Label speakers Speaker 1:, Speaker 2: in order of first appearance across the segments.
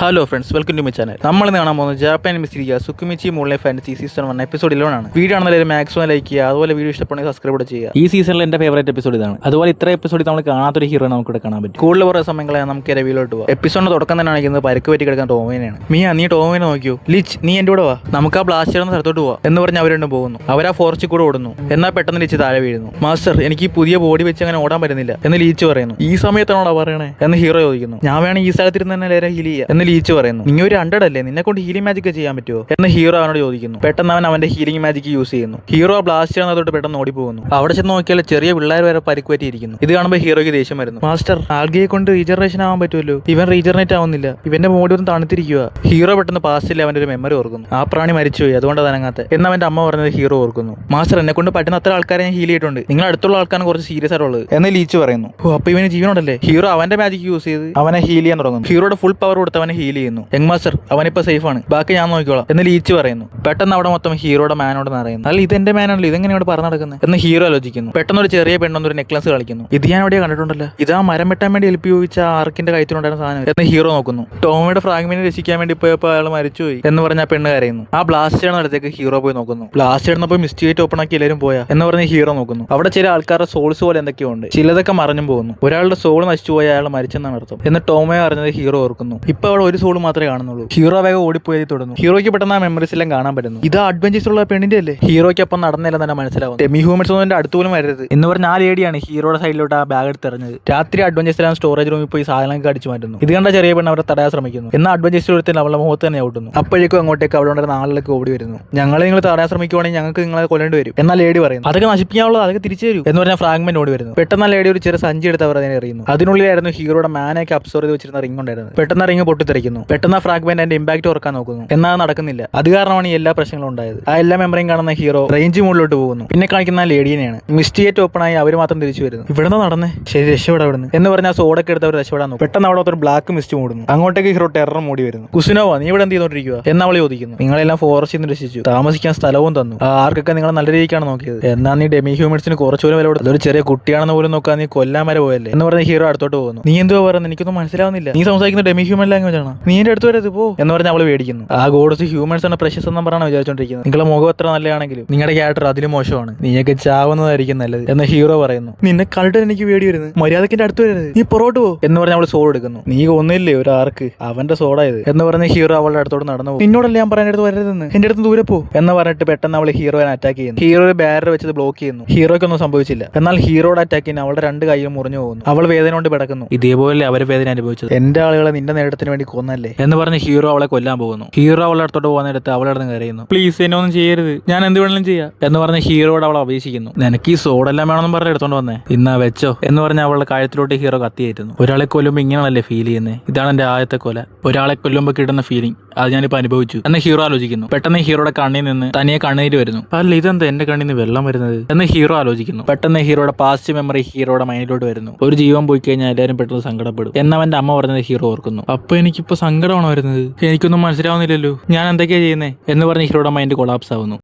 Speaker 1: Hello friends, welcome to my channel. നമ്മൾ ഇന്ന് കാണാൻ പോകുന്നത് ജാപ്പാൻ മിസ്റ്റിരിയ Tsukimichi moonlight fantasy season 1 episode 11 ആണ്. വീഡിയോ ആണെന്നുണ്ടെങ്കിൽ മാക്സിമം ലൈക്ക് ചെയ്യുക, അതുപോലെ വീഡിയോ ഇഷ്ടപ്പെടുന്ന സബ്സ്ക്രൈബ് ചെയ്യുക. ഈ സീസണിൽ എന്റെ ഫേവറേറ്റ് എപ്പിസോഡ് ഇതാണ്. അതുപോലെ ഇത്ര എപ്പിസോഡിൽ നമ്മൾ കാണാത്തൊരു ഹീറോ നമുക്ക് ഇവിടെ കാണാൻ പറ്റും. കൂടുതൽ കുറേ സമയങ്ങളെ നമുക്ക് റിവ്യൂലോട്ട് പോകാം. എപ്പിസോഡിന് തുടക്കം തന്നെ കാണിക്കുന്നത് പരിക്ക് പറ്റി കിടക്കാൻ ടോമിനെയാണ്. നീ ടോമിനെ നോക്കിയോ, ലിച്ച് നീ എന്റെ കൂടെ വാ, നമുക്ക് ആ ബ്ലാസ്റ്റ് ചെയ്യുന്ന സ്ഥലത്തോട്ട് പോവാ എന്ന് പറഞ്ഞ് അവർ രണ്ടും പോകുന്നു. അവർ ആ ഫോറസ്റ്റിൽ കൂടെ ഓടുന്നു. എന്നാൽ പെട്ടെന്ന് ലിച്ച് താഴെ വീഴുന്നു. മാസ്റ്റർ, എനിക്ക് ഈ പുതിയ ബോഡി വെച്ച് അങ്ങനെ ഓടാൻ പറ്റുന്നില്ല എന്ന് ലീച്ച് പറയുന്നു. ഈ സമയത്താണോടാ പറയണേ എന്ന് ഹീറോ ചോദിക്കുന്നു. ഞാൻ വേണം ഈ സ്ഥലത്തിരുന്ന് തന്നെ നേരെ ഹീൽ ചെയ്യുക എന്ന് ലീച്ച് പറയുന്നു. നീ ഒരു 100 അല്ലേ, നിന്നെ കൊണ്ട് ഹീലിംഗ് മാജിക് ചെയ്യാൻ പറ്റുമോ എന്ന് ഹീറോ അവനോട് ചോദിക്കുന്നു. പെട്ടെന്ന് അവന്റെ ഹീലിംഗ് മാജിക് യൂസ് ചെയ്യുന്നു. ഹീറോ ബ്ലാസ്റ്റ് ചെയ്യുന്നതോട്ട് പെട്ടെന്ന് ഓടിപ്പോകുന്നു. അവിടെ ചെന്ന് നോക്കിയാൽ ചെറിയ പിള്ളേർ വരെ പരിക്ക് പറ്റിയിരിക്കുന്നു. ഇത് കാണുമ്പോൾ ഹീറോയ്ക്ക് ദേഷ്യം വരുന്നു. മാസ്റ്റർ, ആൽഗയെ കൊണ്ട് റീജനറേഷൻ ആവാൻ പറ്റുമല്ലോ, ഇവൻ റീജനറേറ്റ് ആവുന്നില്ല, ഇവന്റെ ബോഡി ഒന്ന് തണുത്തിരിക്കുക. ഹീറോ പെട്ടെന്ന് പാസ്റ്റിൽ അവന്റെ ഒരു മെമ്മറി ഓർക്കുന്നു. ആ പ്രാണി മരിച്ചുപോയി, അതുകൊണ്ട് അനങ്ങാത്ത എന്ന് അവന്റെ അമ്മ പറഞ്ഞത് ഹീറോ ഓർക്കുന്നു. മാസ്റ്റർ, എന്നെ കൊണ്ട് പറ്റുന്ന അത്ര ആൾക്കാരെ ഞാൻ ഹീൽ ചെയ്തിട്ടുണ്ട്, നിങ്ങൾ അടുത്തുള്ള ആൾക്കാരാണ് കുറച്ച് സീരിയസ് ആയിട്ടുള്ളത് എന്ന് ലീച്ച് പറയുന്നു. ഓ, അപ്പൊ ഇവന് ജീവനുണ്ടല്ലേ. ഹീറോ അവന്റെ മാജിക് യൂസ് ചെയ്ത് അവനെ ഹീൽ ചെയ്യാൻ തുടങ്ങുന്നു. ഹീറോയുടെ ഫുൾ പവർ കൊടുത്ത് അവനെ ഹീൽ ചെയ്യുന്നു. യങ് മാസ്റ്റർ, അവനിപ്പോ സേഫ് ആണ്, ബാക്കി ഞാൻ നോക്കിക്കോളാം എന്ന് ലീച്ച് പറയുന്നു. പെട്ടെന്ന് അവിടെ മൊത്തം ഹീറോയുടെ മാനോട് നിറയുന്നു. അല്ല, ഇതെന്റെ മാനാണല്ലോ, ഇതെങ്ങനെ ഇവിടെ പറഞ്ഞു നടക്കുന്നത് എന്ന് ഹീറോ ആലോചിക്കുന്നു. പെട്ടെന്ന് ഒരു ചെറിയ പെണ്ണൊന്നൊരു നെക്ലസ് കളിക്കുന്നു. ഇത് ഞാൻ എവിടെയാ കണ്ടിട്ടുണ്ടല്ലോ, ഇതാ മരം വെട്ടാൻ വേണ്ടി ഹെൽപ്പ് ചോദിച്ച ആർക്കിന്റെ കയറ്റിലുണ്ടായിരുന്ന സാധനം എന്ന് ഹീറോ നോക്കുന്നു. ടോമിയുടെ ഫ്രാഗ്മെന്റ് രക്ഷിക്കാൻ വേണ്ടി പോയപ്പോൾ അയാൾ മരിച്ചുപോയി എന്ന് പറഞ്ഞ ആ പെണ്ണ് കരയുന്നു. ആ ബ്ലാസ്റ്റ് ചെയ്യുന്ന അടുത്തേക്ക് ഹീറോ പോയി നോക്കുന്നു. ബ്ലാസ്റ്റ് ചെയ്യുന്നപ്പോൾ മിസ്റ്റേറ്റ് ഓപ്പൺ ആക്കി എല്ലാവരും പോയാ എന്ന് പറഞ്ഞ് ഹീറോ നോക്കുന്നു. അവിടെ ചില ആൾക്കാരുടെ സോൾസ് പോലെ എന്തൊക്കെയോ ഉണ്ട്, ചിലതൊക്കെ മറിഞ്ഞും പോകുന്നു. ഒരാളുടെ സോൾ നശിച്ചു പോയ അയാൾ മരിച്ചെന്നാണ് അർത്ഥം എന്ന് ടോമയെ അറിഞ്ഞത് ഹീറോ ഓർക്കുന്നു. ഇപ്പൊ അവിടെ ഒരു സോൾ മാത്രമേ കാണുന്നുള്ളൂ. ഹീറോ വേഗം ഓടിപ്പോയി തുടർന്നു. ഹീറോയ്ക്ക് പെട്ടെന്ന് ആ മെമ്മറീസ് എല്ലാം കാണാൻ പറ്റുന്നു. ഇത് അഡ്വഞ്ചേഴ്സ് ഉള്ള പെണ്ണിന്റെ അല്ലേ. ഹീറോയ്ക്ക് അപ്പം നടന്നില്ല തന്നെ മനസ്സിലാവും. ഡെമി ഹ്യൂമൻസ് ഒന്നും അടുത്ത് പോലും വരരുത് എന്ന് പറഞ്ഞ ആ ലേഡിയാണ് ഹീറോയുടെ സൈഡിലോട്ട് ആ ബാഗ് എടുത്തെറിഞ്ഞത്. രാത്രി അഡ്വഞ്ചേഴ്സിലാണ് സ്റ്റോറേജ് റൂമിൽ പോയി സാധനങ്ങൾ അടിച്ചു മാറ്റുന്നു. ഇത് കണ്ട ചെറിയ പെണ്ണ് അവരെ തടയാൻ ശ്രമിക്കുന്നു. എന്നാൽ അഡ്വഞ്ചേഴ്സ് എടുത്ത് അവളുടെ മുഖത്ത് തന്നെ ഔട്ടുന്നു. അപ്പോഴേക്കും അങ്ങോട്ടേക്ക് അവിടെ ഉണ്ടായിരുന്ന ആളുകളൊക്കെ ഓടി വരുന്നു. നിങ്ങൾ തടയാൻ ശ്രമിക്കുവാണെങ്കിൽ ഞങ്ങൾക്ക് നിങ്ങളെ കൊല്ലേണ്ടി വരും എന്നാൽ ലേഡി പറയുന്നു. അതൊക്കെ നശിപ്പിക്കാനുള്ളത് അതൊക്കെ തിരിച്ചു തരും എന്ന് പറഞ്ഞാൽ ഫ്രാഗ്മെന്റ് ഓടി വരുന്നു. പെട്ടെന്ന് ലേഡി ഒരു ചെറിയ സഞ്ചി എടുത്ത് അവർ അതിനെ എറിയുന്നു. അതിനുള്ളിലായിരുന്നു ഹീറോയുടെ മാനൊക്കെ അബ്സോർവ് ചെയ്ത് വെച്ചിരുന്ന റിംഗ് ഉണ്ടായിരുന്നു. പെട്ടെന്ന് റിംഗ് പൊട്ടിത്തെറിക്കുന്നു. പെട്ടെന്ന് ആ ഫ്രാഗ്മെന്റ് അതിന്റെ ഇമ്പാക്ട് ഓർക്കാൻ നോക്കുന്നു. എന്നാൽ നടക്കുന്നില്ല. അത് കാരണമാണ് ഈ എല്ലാ പ്രശ്നങ്ങളും ഉണ്ടായത്. ആ എല്ലാ മെമ്മറിയും കാണുന്ന ഹീറോ റേഞ്ച് മുകളിലോട്ട് പോകുന്നു. പിന്നെ കാണിക്കുന്ന ലേഡിയെയാണ്. മിസ്റ്റേറ്റ് ഓപ്പൺ ആയി അവർ മാത്രം തിരിച്ചു വരുന്നു. ഇവിടുന്ന് നടന്നേ, ശരി രക്ഷപ്പെടാ ഇവിടുന്ന് എന്ന് പറഞ്ഞാൽ സോഡൊക്കെ എടുത്ത് അവർ രക്ഷപ്പെടാൻ നോക്കും. പെട്ടെന്ന് അവിടെ ഒരു ബ്ലാക്ക് മിസ്റ്റ് മൂടുന്നു. അങ്ങോട്ടേക്ക് ഹീറോ ടെറർ മൂടി വരുന്നു. കുസുനോവ, നീ ഇവിടെ എന്ത് ചെയ്തോണ്ടിരിക്കുക എന്ന് അവൾ ചോദിക്കുന്നു. നിങ്ങളെല്ലാം ഫോറസ്റ്റിൽ നിന്ന് രക്ഷിച്ചു, താമസിക്കാൻ സ്ഥലവും തന്നു, ആർക്കൊക്കെ നിങ്ങൾ നല്ല രീതിക്കാണ് നോക്കിയത്. എന്നാ നീ ഡെമി ഹ്യൂമൻസിന് കുറച്ചുപോലും വില കൊടുത്തു, അതൊരു ചെറിയ കുട്ടിയാണെന്ന് പോലും നോക്കാൻ നീ കൊല്ലാൻ വരെ പോയല്ലേ എന്ന് പറഞ്ഞ ഹീറോ അടുത്തോട്ട് പോകുന്നു. നീ എന്തുവാ പറയുന്നത്, എനിക്കൊന്നും മനസ്സിലാവുന്നില്ല, നീ സംസാരിക്കുന്ന ഡെമി ഹ്യൂമൻ ലാംഗ്വേജ് ആണ്, നീ എന്റെ അടുത്ത് വരരുത് പോ എന്ന് പറഞ്ഞ അവൾ പേടിക്കുന്നു. ആ ഗോഡ്സ് ഹ്യൂമൻസ് ആണ് പ്രശസ്ത നമ്പറാണ് വിചാരിച്ചോണ്ടിരിക്കുന്നത്. നിങ്ങളുടെ മുഖം എത്ര നല്ലതാണെങ്കിലും നിങ്ങളുടെ ക്യാരക്ടർ അതിലും മോശമാണ്, നീയൊക്കെ ചാവുന്നതായിരിക്കും നല്ലത് എന്ന് ഹീറോ പറയുന്നു. നിന്നെ കണ്ടിട്ട് എനിക്ക് പേടി വരുന്നു, മര്യാദക്കിന്റെ അടുത്ത് വരരുത്, നീ പുറകോട്ട് പോ എന്ന് പറഞ്ഞ അവൾ സോഡ് എടുക്കുന്നു. നീ ഒന്നില്ലേ ഒരു ആർക്ക്, അവന്റെ സോഡ ഇത് എന്ന് പറഞ്ഞ ഹീറോ അവളുടെ അടുത്തോട്ട് നടന്നു പോകും. നിന്നോടല്ലേ ഞാൻ പറയാൻ അടുത്ത് വരരുതെന്ന്, എന്റെ അടുത്ത് ദൂരെ പോ എന്ന് പറഞ്ഞിട്ട് പെട്ടെന്ന് അവൾ ഹീറോയെ അറ്റാക്ക് ചെയ്യുന്നു. ഹീറോ ഒരു ബാരർ വെച്ചത് ബ്ലോക്ക് ചെയ്യുന്നു. ഹീറോയ്ക്കൊന്നും സംഭവിച്ചില്ല. എന്നാൽ ഹീറോയുടെ അറ്റാക്കിന് അവളുടെ 2 കൈയും മുറിഞ്ഞു പോകുന്നു. അവൾ വേദന കൊണ്ട് കിടക്കുന്നു. ഇതേപോലെ അവര് വേദന അനുഭവിച്ചത് എന്റെ ആളുകളെ നിന്റെ നേട്ടത്തിന് വേണ്ടി കൊന്നല്ലേ എന്ന് പറഞ്ഞ് ഹീറോ അവളെ കൊല്ലാൻ പോകുന്നു. ഹീറോ അവളുടെ അടുത്തോട്ട് പോകുന്നിടത്ത് അവളുടെ അടുത്ത് കരയുന്നു. പ്ലീസ് എന്നെ ഒന്നും ചെയ്യരുത്, ഞാൻ എന്ത് വേണമെങ്കിലും ചെയ്യാം എന്ന് പറഞ്ഞ് ഹീറോയോട് അവൾ അപേക്ഷിക്കുന്നു. നിനക്ക് ഈ സോഡെല്ലാം വേണമെന്നും പറഞ്ഞ് എടുത്തോണ്ട് വന്നേ, ഇന്നാ വെച്ചോ എന്ന് പറഞ്ഞ് അവളുടെ കഴുത്തിലോട്ട് ഹീറോ കത്തിയേറ്റുന്നു. ഒരാളെ കൊല്ലുമ്പോൾ ഇങ്ങനെയാണല്ലേ ഫീൽ ചെയ്യുന്നത്, ഇതാണ് എന്റെ ആദ്യത്തെ കൊല, ഒരാളെ കൊല്ലുമ്പോൾ കിട്ടുന്ന ഫീലിംഗ് അത് ഞാനിപ്പോൾ അനുഭവിച്ചു എന്ന് ഹീറോ ആലോചിക്കുന്നു. പെട്ടെന്ന് ഹീറോയുടെ കണ്ണിൽ നിന്ന് തനിയെ കണ്ണീര് വരുന്നു. അല്ല, ഇതെന്താ എന്റെ കണ്ണിൽ നിന്ന് വെള്ളം വരുന്നത് എന്ന് ഹീറോ ആലോചിക്കുന്നു. പെട്ടെന്ന് ഹീറോയുടെ പാസ്റ്റ് മെമ്മറി ഹീറോയുടെ മൈൻഡിലോട്ട് വരുന്നു. ഒരു ജീവൻ പോയി കഴിഞ്ഞാൽ എല്ലാവരും പെട്ടെന്ന് സങ്കടപ്പെടും എന്നവന്റെ അമ്മ പറഞ്ഞത് ഹീറോ ഓർക്കുന്നു. അപ്പൊ എനിക്കിപ്പോ സങ്കടമാണോ വരുന്നത്, എനിക്കൊന്നും മനസ്സിലാവുന്നില്ലല്ലോ, ഞാൻ എന്തൊക്കെയാ ചെയ്യുന്നത് എന്ന് പറഞ്ഞ് ഹീറോയുടെ മൈൻഡ് കൊളാപ്സ് ആവുന്നു.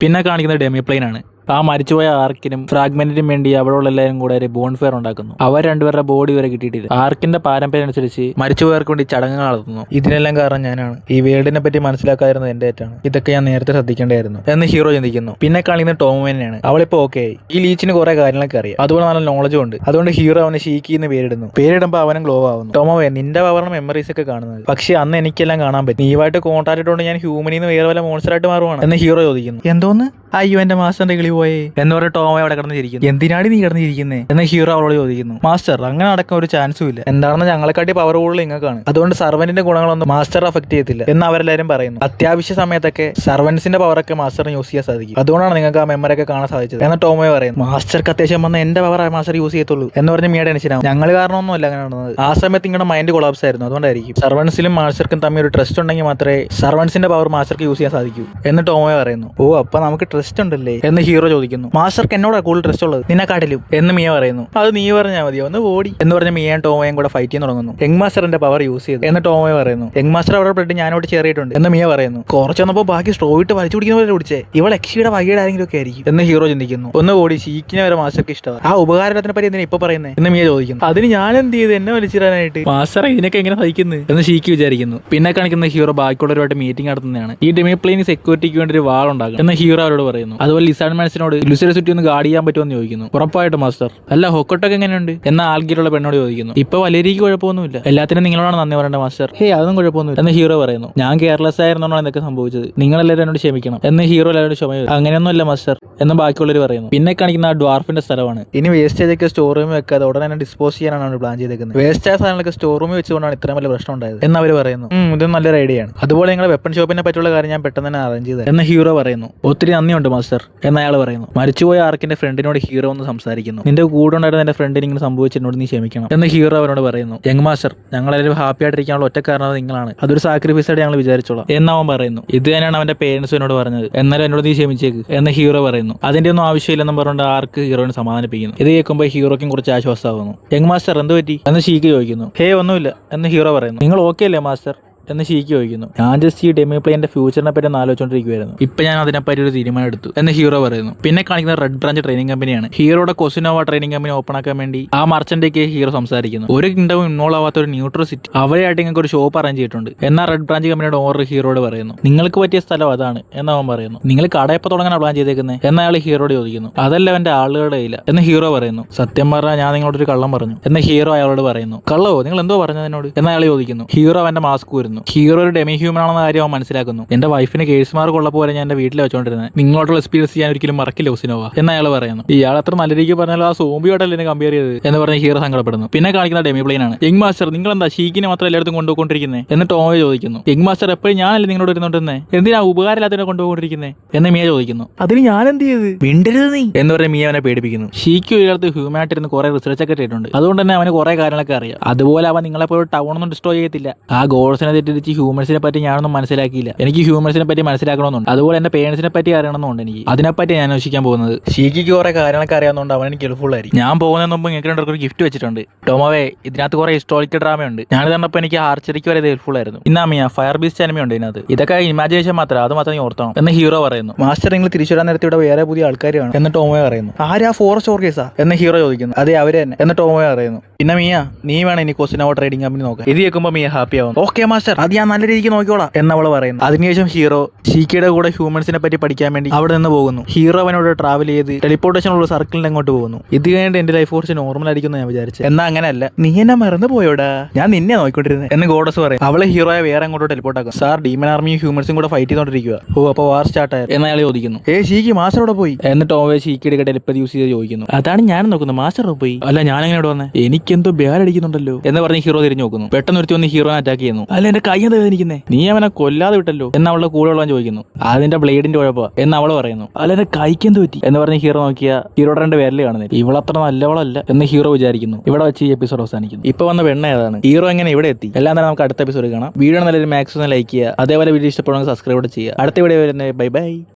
Speaker 1: പിന്നെ കാണിക്കുന്നത് ഡെമി പ്ലെയിൻ ആണ്. ആ മരിച്ചുപോയ ആർക്കിനും ഫ്രാഗ്മെന്റിനും വേണ്ടി അവിടെയുള്ള എല്ലാവരും കൂടെ ഒരു ബോൺ ഫെയർ ഉണ്ടാക്കുന്നു. അവർ രണ്ടുപേരുടെ ബോഡി വരെ കിട്ടിയിട്ടില്ല. ആർക്കിന്റെ പാരമ്പര്യം അനുസരിച്ച് മരിച്ചുപോയവർക്ക് വേണ്ടി ചടങ്ങുകൾ നടത്തുന്നു. ഇതിനെല്ലാം കാരണം ഞാനാണ്, ഈ വേൾഡിനെ പറ്റി മനസ്സിലാക്കാതിരുന്നത് എന്റെ തെറ്റാണ്, ഇതൊക്കെ ഞാൻ നേരത്തെ ശ്രദ്ധിക്കേണ്ടായിരുന്നു എന്ന് ഹീറോ ചിന്തിക്കുന്നു. പിന്നെ കാണിക്കുന്ന ടോമിനെയാണ്. അവളിപ്പോ ഓക്കെ ആയി. ഈ ലീച്ചിന് കുറെ കാര്യങ്ങളൊക്കെ അറിയാം, അതുപോലെ നല്ല നോളജും ഉണ്ട്. അതുകൊണ്ട് ഹീറോ അവനെ ഷീക്കി എന്ന് പേരിടുന്നു. പേരിടുമ്പോൾ അവനും ഗ്ലോ ആവുന്നു. ടോമോവേ, നിന്റെ പവറിന് മെമ്മറീസ് ഒക്കെ കാണുന്നത്, പക്ഷെ അന്ന് എനിക്കെല്ലാം കാണാൻ പറ്റും. നീവായിട്ട് കോൺടാക്ട് ഇട്ടുകൊണ്ട് ഞാൻ ഹ്യൂമനിന്ന് വേറെ വല്ല മോൺസ്റ്ററായിട്ട് മാറുവാണ് എന്ന് ഹീറോ ചോദിക്കുന്നു. എന്തോന്ന്, അയ്യോ എന്റെ മാസ്റ്ററിന്റെ കിളി പോയേ എന്ന് പറഞ്ഞ ടോമ അവിടെ കിടന്നിരിക്കുന്നു. എന്തിനാണ് നീ കിടന്നിരിക്കുന്നേ എന്ന് ഹീറോ അവളോട് ചോദിക്കുന്നു. മാസ്റ്റർ, അങ്ങനെ നടക്കാൻ ഒരു ചാൻസും ഇല്ല, എന്താണെന്ന് ഞങ്ങളെക്കാട്ടി പവർ കൂടുതൽ നിങ്ങൾക്കാണ്, അതുകൊണ്ട് സർവന്റിന്റെ ഗുണങ്ങളൊന്നും മാസ്റ്റർ അഫക്ട് ചെയ്യത്തില്ല എന്ന് അവരെല്ലാരും പറയുന്നു. അത്യാവശ്യ സമയത്തൊക്കെ സർവന്റ്സിന്റെ പവറൊക്കെ മാസ്റ്ററിന് യൂസ് ചെയ്യാൻ സാധിക്കും, അതുകൊണ്ടാണ് നിങ്ങൾക്ക് ആ മെമ്മറി ഒക്കെ കാണാൻ സാധിച്ചത് എന്ന് ടോമോ പറയുന്നു. മാസ്റ്റർക്ക് അത്യാവശ്യം വന്ന എന്റെ പവർ മാസ്റ്റർ യൂസ് ചെയ്യത്തുള്ളൂ എന്ന് പറഞ്ഞ് മീ ടെൻഷനാവും. ഞങ്ങൾ കാരണമൊന്നും അല്ല അങ്ങനെ നടന്നത്, ആ സമയത്ത് നിങ്ങളുടെ മൈൻഡ് കൊളാപ്സ് ആയിരുന്നു, അതുകൊണ്ടായിരിക്കും. സർവന്റ്സിലും മാസ്റ്റർക്കും തമ്മിൽ ഒരു ട്രസ്റ്റ് ഉണ്ടെങ്കിൽ മാത്രമേ സർവന്റ്സിന്റെ പവർ മാസ്റ്റർക്ക് യൂസ് ചെയ്യാൻ സാധിക്കൂ എന്ന് ടോമോ പറയുന്നു. ഓ, അപ്പൊ നമുക്ക് ട്രസ്റ്റ് ഉണ്ടല്ലേ എന്ന് ഹീറോ ചോദിക്കുന്നു. മാസ്റ്റർക്ക് എന്നോടാ കൂടുതൽ ട്രസ്റ്റ് ഉള്ളത് നിന്നെക്കാട്ടിലും എന്ന് മിയ പറയുന്നു. അത് നീ പറഞ്ഞാൽ മതിയോ ഒന്ന് ഓടി എന്ന് പറഞ്ഞ മിയയും ടോമോയും കൂടെ ഫൈറ്റ് ചെയ്യാൻ തുടങ്ങുന്നു. യങ് മാസ്റ്ററിന്റെ പവർ യൂസ് ചെയ്ത് എന്ന് ടോമോ പറയുന്നു. യങ് മാസ്റ്റർ അവരുടെ ബ്ലഡ് ഞാനോട് ചേറിയിട്ടുണ്ട് എന്ന് മിയ പറയുന്നു. കുറച്ച് വന്നപ്പോൾ ബാക്കി സ്ട്രോ ഇട്ട് വലിച്ചു കുടിക്കുന്ന പോലെ കുടിച്ചേ ഇവൾ എക്സിയുടെ വകയുടെ ആരെങ്കിലും ഒക്കെ ആയിരിക്കും എന്ന് ഹീറോ ചിന്തിക്കുന്നു. ഒന്ന് ഓടി ഷീക്കിനെ വരെ മാസ്റ്റർക്ക് ഇഷ്ടമാണ്. ആ ഉപകാരത്തിനെ പറ്റി എന്തിനാ ഇപ്പൊ പറയുന്നത് എന്ന് മിയ ചോദിക്കുന്നു. അതിന് ഞാൻ എന്ത് ചെയ്ത് എന്നെ വലിച്ചിടാനായിട്ട് മാസ്റ്റർ ഇതിനൊക്കെ എങ്ങനെ സഹിക്കുന്നു എന്ന് ഷീക്ക് വിചാരിക്കുന്നു. പിന്നെ കാണിക്കുന്ന ഹീറോ ബാക്കിയുള്ളവരുമായിട്ട് മീറ്റിംഗ് നടത്തുന്നതാണ്. ഈ ഡെമി പ്ലെയിൻ സെക്യൂരിറ്റിക്ക് വേണ്ടി ഒരു വാൾ ഉണ്ടാകും എന്ന് ഹീറോ അവരോട് പറയുന്നു. അതുപോലെ ലിസാർഡ് മാൻസിനോട് ലുസിയുടെ ചുറ്റി ഒന്ന് ഗാർഡ് ചെയ്യാൻ പറ്റുമെന്ന് ചോദിക്കുന്നു. ഉറപ്പായിട്ട് മാസ്റ്റർ. അല്ല ഹൊക്കോട്ടൊക്കെ എങ്ങനെയുണ്ട് എന്ന ആൽഗിലുള്ള പെണ്ണോട് ചോദിക്കുന്നു. ഇപ്പൊ വലേരിക്ക് കുഴപ്പമൊന്നുമില്ല, എല്ലാത്തിനും നിങ്ങളോടാണ് നന്ദി പറയേണ്ട മാസ്റ്റർ. ഹേ അതൊന്നും കുഴപ്പമൊന്നുമില്ല എന്ന് ഹീറോ പറയുന്നു. ഞാൻ കെയർലെസ് ആയിരുന്നോണ്ടാണ് ഇതൊക്കെ സംഭവിച്ചത്, നിങ്ങളെല്ലാവരും എന്നോട് ക്ഷമിക്കണം എന്ന് ഹീറോ എല്ലാവരോട് ക്ഷമ. അങ്ങനെയൊന്നുമല്ല മാസ്റ്റർ എന്ന് ബാക്കിയുള്ളവർ പറയുന്നു. പിന്നെ കാണിക്കുന്ന ആ ഡ്വാർഫിന്റെ സ്ഥലമാണ്. ഇനി വേസ്റ്റേജ് ഒക്കെ സ്റ്റോർ റൂമിൽ വെക്കാതെ ഉടനെ തന്നെ ഡിസ്പോസ് ചെയ്യാനാണ് പ്ലാൻ ചെയ്തേക്കുന്നത്. വേസ്റ്റ് ആയ സാധനങ്ങളൊക്കെ സ്റ്റോർ റൂമിൽ വെച്ചുകൊണ്ടാണ് ഇത്രയും വലിയ പ്രശ്നം ഉണ്ടായത് എന്ന് അവർ പറയുന്നു. ഇത് നല്ലൊരു ഐഡിയ ആണ്. അതുപോലെ നിങ്ങളുടെ വെപ്പൺ ഷോപ്പിനെ പറ്റിയുള്ള കാര്യം ഞാൻ പെട്ടെന്ന് തന്നെ അറേഞ്ച് ചെയ്തത് എന്ന് ഹീറോ പറയുന്നു. ഒത്തിരി നന്ദിയുണ്ട് മാസ്റ്റർ എന്ന് അയാൾ പറയുന്നു. മരിച്ചുപോയ ആർക്കിന്റെ ഫ്രണ്ടിനോട് ഹീറോ ഒന്ന് സംസാരിക്കുന്നു. നിന്റെ കൂടെ ഉണ്ടായിരുന്ന എന്റെ ഫ്രണ്ടിന് ഇങ്ങനെ സംഭവിച്ചിട്ടുണ്ടോ നീ ക്ഷമിക്കണം എന്ന് ഹീറോ അവനോട് പറയുന്നു. യങ് മാസ്റ്റർ ഞങ്ങളെല്ലാവരും ഹാപ്പി ആയിട്ടിരിക്കാനുള്ള ഒറ്റ കാരണം നിങ്ങളാണ്, അതൊരു സാക്രിഫൈസ് ആയിട്ട് ഞങ്ങൾ വിചാരിച്ചോളാം എന്ന് അവൻ പറയുന്നു. ഇത് തന്നെയാണ് അവന്റെ പേരൻസ് എന്നോട് പറഞ്ഞത്, എന്നാലും എന്നോട് നീ ക്ഷമിച്ചേക്ക് എന്ന് ഹീറോ പറയുന്നു. അതിന്റെ ഒന്നും ആവശ്യമില്ലെന്നും പറഞ്ഞുകൊണ്ട് ആർക്ക് ഹീറോനെ സമാധാനിപ്പിക്കുന്നു. ഇത് കേൾക്കുമ്പോൾ ഹീറോയ്ക്കും കുറച്ച് ആശ്വാസമാകുന്നു. യങ് മാസ്റ്റർ എന്ത് പറ്റി എന്ന് ഷീക്ക് ചോദിക്കുന്നു. ഹേ ഒന്നുമില്ല എന്ന് ഹീറോ പറയുന്നു. നിങ്ങൾ ഓക്കെ അല്ലേ മാസ്റ്റർ എന്ന് ഷീക്ക് ചോദിക്കുന്നു. ഞാൻ ജസ്റ്റ് ഈ ഡെമി പ്ലെയിന്റെ ഫ്യൂച്ചറിനെ പറ്റി ഒന്ന് ആലോചിച്ചുകൊണ്ടിരിക്കുവായിരുന്നു, ഇപ്പൊ ഞാൻ അതിനെപ്പറ്റി ഒരു തീരുമാനം എടുത്തു എന്ന് ഹീറോ പറയുന്നു. പിന്നെ കാണിക്കുന്ന റെഡ് ബ്രാഞ്ച് ട്രെയിനിങ് കമ്പനിയാണ്. ഹീറോയുടെ കൊസിനോവ ട്രെയിനിങ് കമ്പനി ഓപ്പൺ ആക്കാൻ വേണ്ടി ആ മർച്ചന്റേക്ക് ഹീറോ സംസാരിക്കുന്നു. ഒരു കിങ്ഡവും ഇൻവോൾവ് ആവാത്ത ഒരു ന്യൂട്രൽ സിറ്റി അവരെയായിട്ട് നിങ്ങൾക്ക് ഒരു ഷോപ്പ് അറേഞ്ച് ചെയ്തിട്ടുണ്ട് എന്നാൽ റെഡ് ബ്രാഞ്ച് കമ്പനിയുടെ ഓണർ ഹീറോയോട് പറയുന്നു. നിങ്ങൾക്ക് പറ്റിയ സ്ഥലം അതാണ് എന്ന് അവൻ പറയുന്നു. നിങ്ങൾ കടയപ്പ തുടങ്ങാൻ പ്ലാൻ ചെയ്തേക്കുന്നത് എന്ന് അയാൾ ഹീറോയോട് ചോദിക്കുന്നു. അതല്ല അവന്റെ ആളുകളുടെ ഇല്ല എന്ന് ഹീറോ പറയുന്നു. സത്യം പറഞ്ഞാൽ ഞാൻ നിങ്ങളോടൊരു കള്ളം പറഞ്ഞു എന്ന് ഹീറോ അയാളോട് പറയുന്നു. കള്ളവോ നിങ്ങൾ എന്തോ പറഞ്ഞതിനോട് എന്ന് അയാൾ ചോദിക്കുന്നു. ഹീറോ അവന്റെ മാസ്ക് വരുന്നു. ഹീറോ ഒരു ഡെമി ഹ്യൂമൻ ആണെന്ന കാര്യം അവൻ മനസ്സിലാക്കുന്നു. എന്റെ വൈഫിന് കേസ് മാർക്ക് ഉള്ള പോലെ ഞാൻ എന്റെ വീട്ടിൽ വെച്ചോണ്ടിരുന്നത്, നിങ്ങളോടുള്ള എക്സ്പീരിയൻസ് ഞാൻ ഒരിക്കലും മറക്കില്ല ഉസിനോവ എന്ന് അയാൾ പറയുന്നു. ഇയാൾ അത്ര നല്ല രീതിക്ക് പറഞ്ഞാലും ആ സോംബിയോട്ടല്ലേ എന്നെ കമ്പയർ ചെയ്ത് എന്ന് പറഞ്ഞ് ഹീറോ സങ്കടപ്പെടുന്നു. പിന്നെ കാണിക്കുന്ന ഡെമി പ്ലെയിൻ ആണ്. യങ് മാസ്റ്റർ നിങ്ങൾ എന്താ ഷീക്കിനെ മാത്രം എല്ലായിടത്തും കൊണ്ടുപോയിക്കൊണ്ടിരിക്കുന്നത് എന്ന് ടോമോ ചോദിക്കുന്നു. യങ് മാസ്റ്റർ എപ്പോഴും ഞാനല്ലേ നിങ്ങളോട് ഇരുന്നോണ്ടിരുന്നേ, എന്തിനാ ഉപകാരമില്ലാത്തതിനെ കൊണ്ടുപോയിക്കൊണ്ടിരിക്കുന്നത് എന്ന് മിയ ചോദിക്കുന്നു. അതിന് ഞാൻ എന്ത് ചെയ്ത് മിണ്ടരുത് നീ എന്ന് പറഞ്ഞ് മിയ അവനെ പേടിപ്പിക്കുന്നു. ഷീക്ക് ഒരിടത്ത് ഹ്യൂമാനിറ്റി ഇരുന്ന് കുറെ റിസർച്ച് ഒക്കെ ഇട്ടിട്ടുണ്ട്, അതുകൊണ്ട് തന്നെ അവന് കുറെ കാര്യങ്ങളൊക്കെ അറിയാം. അതുപോലെ അവൻ നിങ്ങളെപ്പോഴും ടൗണൊന്നും ഡിസ്ട്രോയ് ചെയ്യത്തില്ല. ആ ഗോൾസിനെ തെറ്റിച്ച് ഹ്യൂമൻസിനെ പറ്റി ഞാനൊന്നും മനസ്സിലാക്കിയില്ല, എനിക്ക് ഹ്യൂമൻസിനെ പറ്റി മനസ്സിലാക്കണമെന്നുണ്ട്. അതുപോലെ എന്റെ പേരൻസിനെ പറ്റി അറിയണമെന്നുണ്ട്. എനിക്ക് അതിനെപ്പറ്റി ഞാൻ അന്വേഷിക്കാൻ പോകുന്നത്. ഷീക്കിക്ക് കുറെ കാര്യങ്ങളൊക്കെ അറിയാവുന്നതുകൊണ്ട് അവൻ എനിക്ക് ഹെൽപ്ഫുൾ ആയിരിക്കും. ഞാൻ പോകുന്നതിന് മുമ്പ് നിങ്ങൾക്ക് രണ്ടു ഒരു ഗിഫ്റ്റ് വെച്ചിട്ടുണ്ട്. ടോമോവേ ഇതിനകത്ത് കുറെ ഹിസ്റ്റോറിക്കൽ ഡ്രാമയുണ്ട്, ഞാൻ കണ്ടപ്പോൾ എനിക്ക് ആർച്ചറിക്ക് വരെ ഹെൽപ്ഫുൾ ആയിരുന്നു. ഇന്നാമിയ ഫയർ ബീസ്റ്റ് അനിമ ഉണ്ട് ഇതിനകത്ത്. ഇതൊക്കെ ഇമാജിനേഷൻ മാത്രം, അത് മാത്രം നീ ഓർത്തണം എന്ന് ഹീറോ പറയുന്നു. മാസ്റ്റർ നിങ്ങൾ തിരിച്ചു വരാൻ നേരത്തെ ഇവിടെ വേറെ പുതിയ ആൾക്കാരാണ് എന്ന് ടോമോ പറയുന്നു. ആരാ ഫോറസ്റ്റ് ഓർക്കേസാ എന്ന് ഹീറോ ചോദിക്കുന്നു. അതെ അവര് തന്നെ എന്ന് ടോമോ പറയുന്നു. പിന്നെ മിയ നീ വേണം ഇനി കൊസിനോവ ട്രേഡിംഗ് കമ്പനി നോക്കാം. ഇത് കേൾക്കുമ്പോൾ മിയ ഹാപ്പി ആവും. ഓക്കെ മാസ്റ്റർ അത് ഞാൻ നല്ല രീതിക്ക് നോക്കിക്കോളാം എന്നവള് പറയുന്നു. അതിനുശേഷം ഹീറോ ഷീക്കയുടെ കൂടെ ഹ്യൂമൻസിനെ പറ്റി പഠിക്കാൻ വേണ്ടി അവിടെ നിന്ന് പോകുന്നു. ഹീറോ അവനോട് ട്രാവൽ ചെയ്ത് ടെലിപ്പോർട്ടേഷൻ ഉള്ള സർക്കിളിൽ അങ്ങോട്ട് പോകുന്നു. ഇത് കഴിഞ്ഞിട്ട് എന്റെ ലൈഫ് കുറച്ച് നോർമൽ ആയിരിക്കും ഞാൻ വിചാരിച്ചു, എന്നാ അങ്ങനെയല്ല. നീ എന്നെ മറന്നു പോയോടാ, ഞാൻ നിന്നെ നോക്കിക്കൊണ്ടിരുന്നത് എന്ന് ഗോഡസ് പറയും. അവളെ ഹീറോയെ വേറെ അങ്ങോട്ട് ടെലിപ്പോർട്ട് ആക്കും. സാർ ഡീമൻ ആർമിയും ഹ്യൂമൻസും കൂടെ ഫൈറ്റ് ചെയ്തോണ്ടിരിക്കുക. ഓ അപ്പോൾ വാർ സ്റ്റാർട്ട് ആയി എന്ന് അയാൾ ചോദിക്കുന്നു. ഷീക്ക് മാസ്റ്റർ അവിടെ പോയി എന്നിട്ട് ഓവേ ഷീക്കിയുടെ ടെലിപ്പതി യൂസ് ചെയ്ത് ചോദിക്കുന്നു. അതാണ് ഞാൻ നോക്കുന്നത്, മാസ്റ്റർ പോയി. അല്ല ഞാൻ എങ്ങനെ ഇവിടെ വന്നേ, എനിക്കെന്തോ ബേരടിക്കുന്നുണ്ടല്ലോ എന്ന് പറഞ്ഞ് ഹീറോ തിരിഞ്ഞു നോക്കുന്നു. പെട്ടെന്ന് ഒരുത്തി വന്ന് ഹീറോനെ അറ്റാക്ക് ചെയ്യുന്നു. അല്ല എന്റെ കൈ എന്താ വേദനിക്കുന്നേ, നീ അവനെ കൊല്ലാതെ വിട്ടല്ലോ എന്ന് അവളുടെ കൂടെ ഉള്ളവൻ ചോദിക്കുന്നു. അതിന്റെ ബ്ലേഡിന്റെ കുഴപ്പ എന്ന് അവള് പറയുന്നു. അല്ല എന്റെ കൈക്ക് എന്ത് പറ്റി എന്ന് പറഞ്ഞ് ഹീറോ നോക്കിയാ ഹീറോയുടെ രണ്ട് വിരല് കാണുന്നില്ല. ഇവളത്ര നല്ലവളല്ല എന്ന് ഹീറോ വിചാരിക്കുന്നു. ഇവിടെ വെച്ച് ഈ എപ്പിസോഡ് അവസാനിക്കുന്നു. ഇപ്പൊ വന്ന വെണ്ണ ഏതാണ്, ഹീറോ എങ്ങനെ ഇവിടെ എത്തി, എല്ലാം തന്നെ നമുക്ക് അടുത്ത എപ്പിസോഡ് കാണാം. വീഡിയോ നല്ലൊരു മാക്സിമം ലൈക്ക് ചെയ്യുക, അതേപോലെ വീഡിയോ ഇഷ്ടപ്പെടുമെങ്കിൽ സബ്സ്ക്രൈബ് ചെയ്യുക. അടുത്ത വീഡിയോ വരുന്നത് ബൈ ബൈ.